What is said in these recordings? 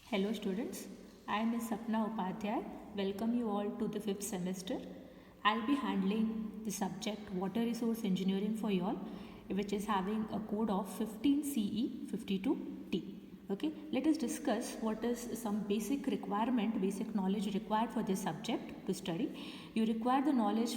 Hello students, I am Ms. Sapna Upadhyay. Welcome you all to the 5th semester. I'll be handling the subject Water Resource Engineering for you all, which is having a code of 15 CE 52T. Okay, let us discuss what is some basic knowledge required for this subject to study. You require the knowledge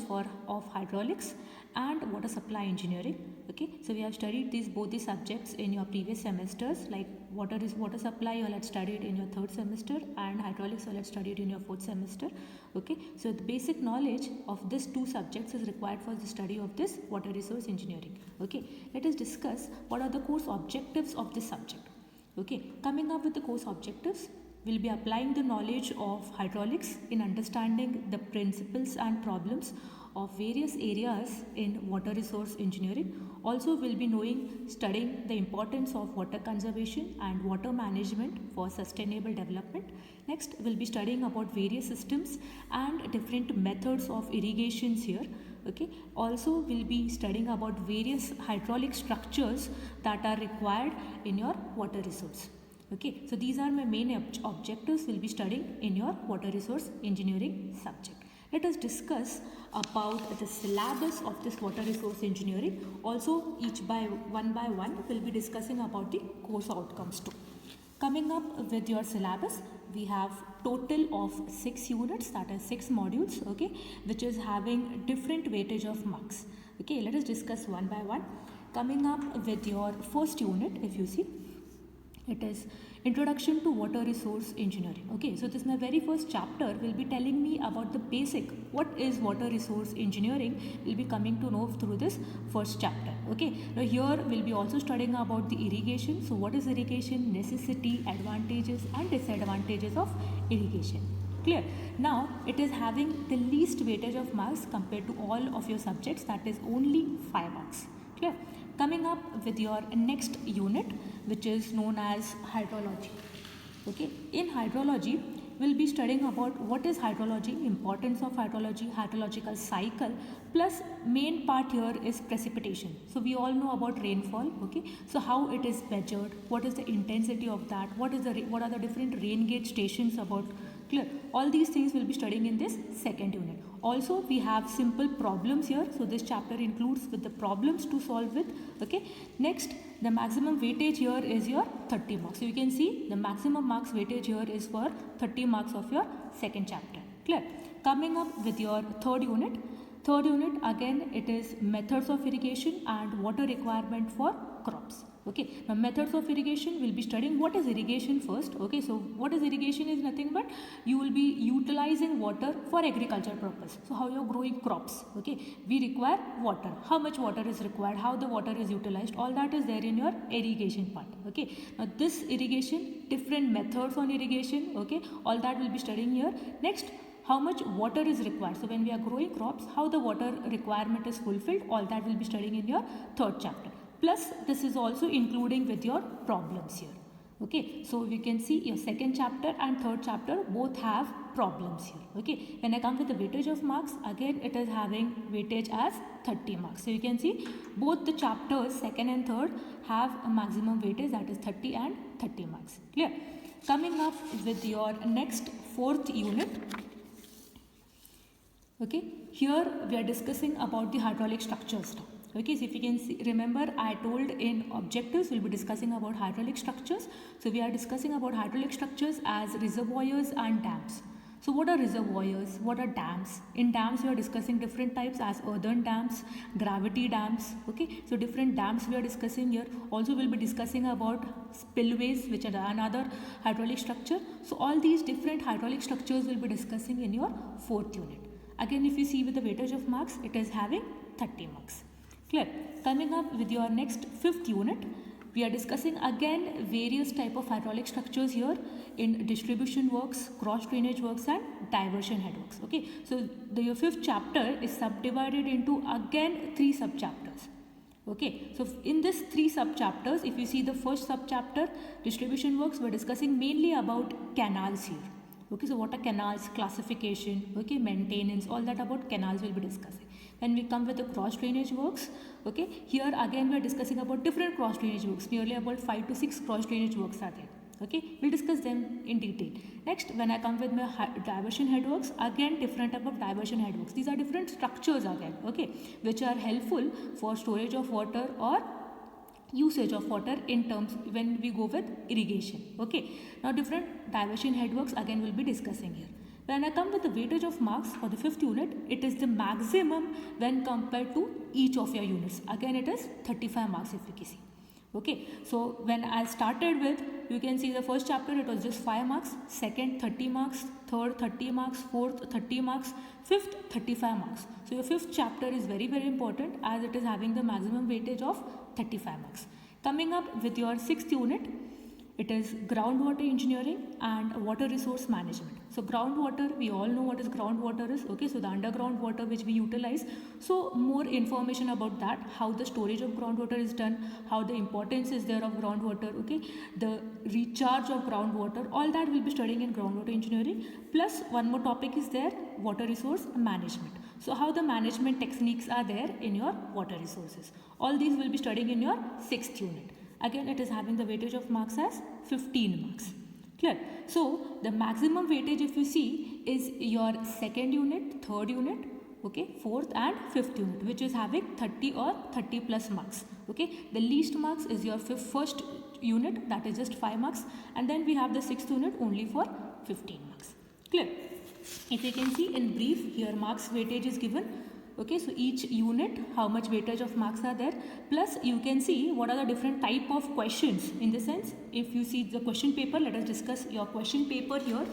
of hydraulics and water supply engineering. Okay, so we have studied both these subjects in your previous semesters, like water supply you all had studied in your 3rd semester and hydraulics you all had studied in your 4th semester. Okay, so the basic knowledge of these two subjects is required for the study of this water resource engineering. Okay, let us discuss what are the course objectives of this subject. Okay, coming up with the course objectives, we'll be applying the knowledge of hydraulics in understanding the principles and problems of various areas in water resource engineering. Also, we'll be studying the importance of water conservation and water management for sustainable development. Next, we'll be studying about various systems and different methods of irrigations here. Okay, also we'll be studying about various hydraulic structures that are required in your water resource. Okay, so these are my main objectives we'll be studying in your water resource engineering subject. Let us discuss about the syllabus of this water resource engineering. Also, each by one we'll be discussing about the course outcomes too. Coming up with your syllabus, we have total of 6 units, that is 6 modules, okay, which is having different weightage of marks. Okay, let us discuss one by one. Coming up with your first unit, if you see, it is Introduction to Water Resource Engineering. Okay, so this is my very first chapter will be telling me about the basic, what is water resource engineering, will be coming to know through this first chapter. Okay, now here we'll be also studying about the irrigation. So what is irrigation, necessity, advantages and disadvantages of irrigation. Clear? Now it is having the least weightage of marks compared to all of your subjects, that is only 5 marks. Clear? Coming up with your next unit, which is known as hydrology. Okay, in hydrology we'll be studying about what is hydrology, importance of hydrology, hydrological cycle, plus main part here is precipitation. So we all know about rainfall. Okay, so how it is measured, what is the intensity of that, what are the different rain gauge stations about. Clear? All these things we'll be studying in this second unit. Also, we have simple problems here. So this chapter includes with the problems to solve with. Okay. Next, the maximum weightage here is your 30 marks. So you can see the maximum marks weightage here is for 30 marks of your second chapter. Clear? Coming up with your third unit. Third unit, again, it is methods of irrigation and water requirement for crops. Okay, now methods of irrigation, we'll be studying what is irrigation first. Okay, so what is irrigation is nothing but you will be utilizing water for agriculture purpose. So how you're growing crops. Okay, we require water. How much water is required, how the water is utilized, all that is there in your irrigation part. Okay, now this irrigation, different methods on irrigation. Okay, all that we'll be studying here. Next, how much water is required. So when we are growing crops, how the water requirement is fulfilled, all that will be studying in your third chapter. Plus this is also including with your problems here. Okay, so you can see your second chapter and third chapter both have problems here. Okay, when I come with the weightage of marks, again it is having weightage as 30 marks. So you can see both the chapters, second and third, have a maximum weightage, that is 30 and 30 marks. Clear? Coming up with your next fourth unit. Okay, here we are discussing about the hydraulic structures now. Okay, so if you can see, remember I told in objectives we'll be discussing about hydraulic structures. So we are discussing about hydraulic structures as reservoirs and dams. So what are reservoirs? What are dams? In dams we are discussing different types as earthen dams, gravity dams. Okay, so different dams we are discussing here. Also we'll be discussing about spillways, which are another hydraulic structure. So all these different hydraulic structures we'll be discussing in your fourth unit. Again, if you see with the weightage of marks, it is having 30 marks. Clear? Coming up with your next fifth unit, we are discussing again various type of hydraulic structures here in distribution works, cross drainage works and diversion head works. Okay, so your fifth chapter is subdivided into again 3 sub-chapters. Okay, so in this 3 sub-chapters, if you see the first sub-chapter, distribution works, we're discussing mainly about canals here. Okay, so what are canals, classification, okay, maintenance, all that about canals we'll be discussing. When we come with the cross drainage works, okay, here again we are discussing about different cross drainage works, nearly about 5 to 6 cross drainage works are there. Okay, we'll discuss them in detail. Next, when I come with my diversion headworks, again different type of diversion headworks. These are different structures again, okay, which are helpful for storage of water or usage of water in terms when we go with irrigation. Okay, now different diversion headworks again we'll be discussing here. When I come with the weightage of marks for the fifth unit, it is the maximum when compared to each of your units. Again, it is 35 marks efficacy. Okay, so when I started with, you can see the first chapter it was just 5 marks, second 30 marks, third 30 marks, fourth 30 marks, fifth 35 marks. So your fifth chapter is very important as it is having the maximum weightage of 35 marks. Coming up with your sixth unit, it is groundwater engineering and water resource management. So groundwater, we all know what is groundwater is, okay, so the underground water which we utilize. So more information about that, how the storage of groundwater is done, how the importance is there of groundwater, okay, the recharge of groundwater, all that we'll be studying in groundwater engineering. Plus one more topic is there, water resource management. So how the management techniques are there in your water resources. All these will be studying in your sixth unit. Again, it is having the weightage of marks as 15 marks. Clear? So the maximum weightage if you see is your second unit, third unit, okay, fourth and fifth unit, which is having 30 or 30 plus marks. Okay, the least marks is your first unit, that is just 5 marks, and then we have the sixth unit only for 15 marks. Clear? If you can see in brief, here marks weightage is given. Okay, so each unit, how much weightage of marks are there, plus you can see what are the different type of questions. In the sense, if you see the question paper, let us discuss your question paper here.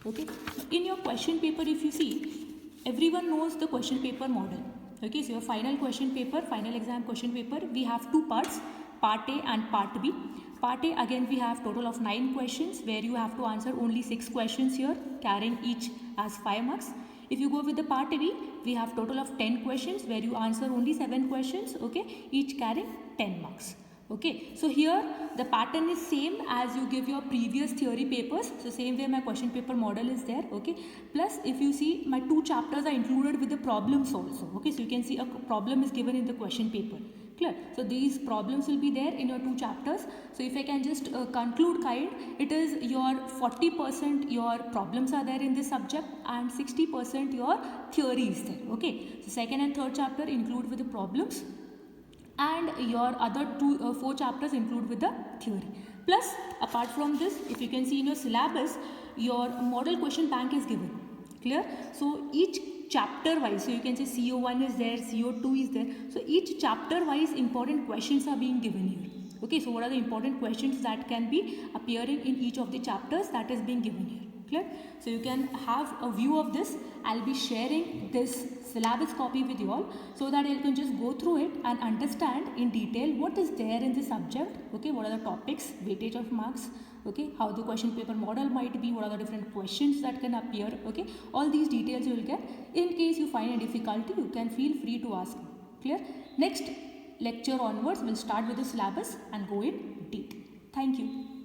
Okay, in your question paper, if you see, everyone knows the question paper model. Okay, so your final question paper, final exam question paper, we have two parts, part A and part B. Part A, again we have total of 9 questions where you have to answer only 6 questions here, carrying each as 5 marks. If you go with the part B, we have total of 10 questions where you answer only 7 questions, okay, each carrying 10 marks. Okay, so here the pattern is same as you give your previous theory papers. So same way my question paper model is there, okay. Plus if you see, my 2 chapters are included with the problems also, okay. So you can see a problem is given in the question paper. Clear? So these problems will be there in your 2 chapters. So if I can just conclude kind, it is your 40% your problems are there in this subject and 60% your theory is there. Okay. So second and third chapter include with the problems and your other 4 chapters include with the theory. Plus apart from this, if you can see in your syllabus, your model question bank is given. Clear? So each chapter wise, so you can say CO1 is there, CO2 is there, so each chapter wise important questions are being given here. Okay, so what are the important questions that can be appearing in each of the chapters that is being given here. Clear? So you can have a view of this. I'll be sharing this syllabus copy with you all so that you can just go through it and understand in detail what is there in the subject. Okay, what are the topics, weightage of marks, okay, how the question paper model might be, what are the different questions that can appear, okay, all these details you will get. In case you find a difficulty, you can feel free to ask me. Clear? Next lecture onwards, we'll start with the syllabus and go in detail. Thank you.